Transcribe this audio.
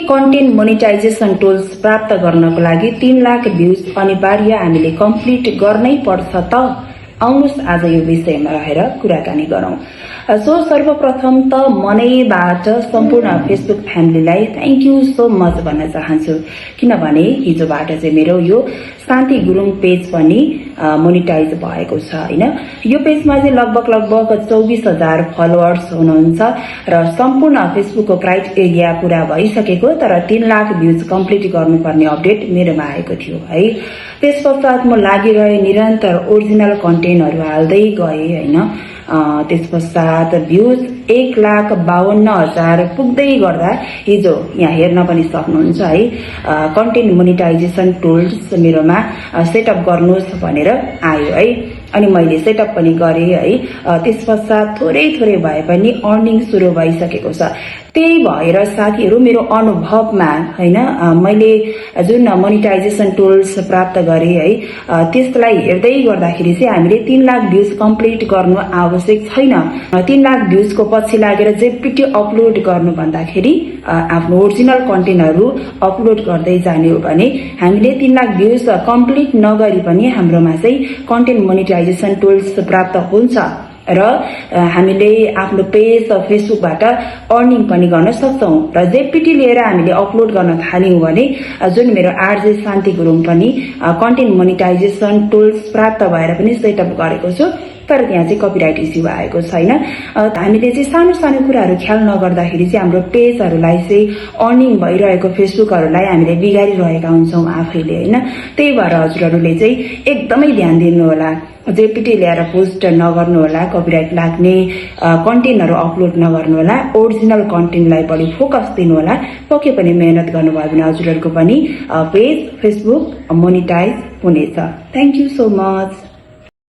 Content monetisation tools प्राप्त गर्नको लागि 3 लाख भ्यूज अनिवार्य हामीले कम्प्लिट गर्नै पर्छ त। आउनुस् आज यो विषयमा रहेर कुराकानी गरौं। सो सर्वप्रथम त मनैबाट सम्पूर्ण फेसबुक फ्यामिलीलाई थ्यांक यू सो मच भन्न चाहन्छु, किनभने हिजोबाट चाहिँ मेरो यो शान्ति गुरुङ पेज पनि मोनिटाइज भएको छ हैन। यो पेजमा चाहिँ लगभग 24,000 फलोअर्स हुनुहुन्छ र सम्पूर्ण फेसबुकको क्राइटेरिया पूरा भइसकेको, तर 3 लाख भ्यूज कम्प्लिट गर्नुपर्ने अपडेट मेरोमा आएको थियो है। त्यसपश्चात म लागिरहे निरन्तर ओरिजिनल कन्टेन्टहरु हाल्दै गए हैन। त्यसपश्चात भ्यूज 1,52,000 पुग्दै गर्दा हिजो यहाँ हेर्न पनि सक्नुहुन्छ है, कन्टेन्ट मोनेटाइजेसन टुल्स मेरोमा सेटअप गर्नुहोस् भनेर आयो है। अनि मैले सेटअप पनि गरे है। त्यसपश्चात थोरै भए पनि अर्निङ सुरु भइसकेको छ। त्यही भएर साथीहरु मेरो अनुभवमा हैन, मैले जुन मोनेटाइजेसन टुल्स प्राप्त गरे है, त्यसलाई हेर्दै गर्दाखेरि चाहिँ हामीले 3 लाख भ्यूज कम्प्लिट गर्नु आवश्यक छैन। 3 लाख भ्यूजको पछि लागेर जेपीटी अपलोड गर्नु भन्दाखेरि आफ्नो ओरिजिनल कन्टेन्टहरु अपलोड गर्दै जाने हो भने हामीले 3 लाख भ्यूज कम्प्लिट नगरी पनि हाम्रोमा चाहिँ कन्टेन्ट मोनेटाइजेसन टुल्स प्राप्त हुन्छ र हामीले आफ्नो पेज फेसबुकबाट अर्निङ पनि गर्न सक्छौं। र जेपीटी लिएर हामीले अपलोड गर्न थाल्यौं भने जुन मेरो आरजे शान्ति गुरुङ पनि कन्टेन्ट मोनेटाइजेसन टुल्स प्राप्त भएर पनि सेटअप गरेको छु, तर त्यहाँ चाहिँ कपिराइट इस्यु आएको छैन। हामीले चाहिँ सानो सानो कुराहरु ख्याल नगर्दाखेरि चाहिँ हाम्रो पेजहरुलाई चाहिँ अर्निङ भइरहेको फेसबुकहरुलाई हामीले बिगारिरहेका हुन्छौं आफैले हैन। त्यही भएर हजुरहरुले चाहिँ एकदमै ध्यान दिनु होला, जेपीटी ल्याएर पोस्ट नगर्नु होला, कपिराइट लाग्ने कन्टेन्टहरु अपलोड नगर्नु होला, ओरिजिनल कन्टेन्टलाई बढी फोकस दिनु होला। पक्कै पनि मेहनत गर्नुभयो भने हजुरहरुको पनि पेज फेसबुक मोनेटाइज हुनेछ। Thank you so much.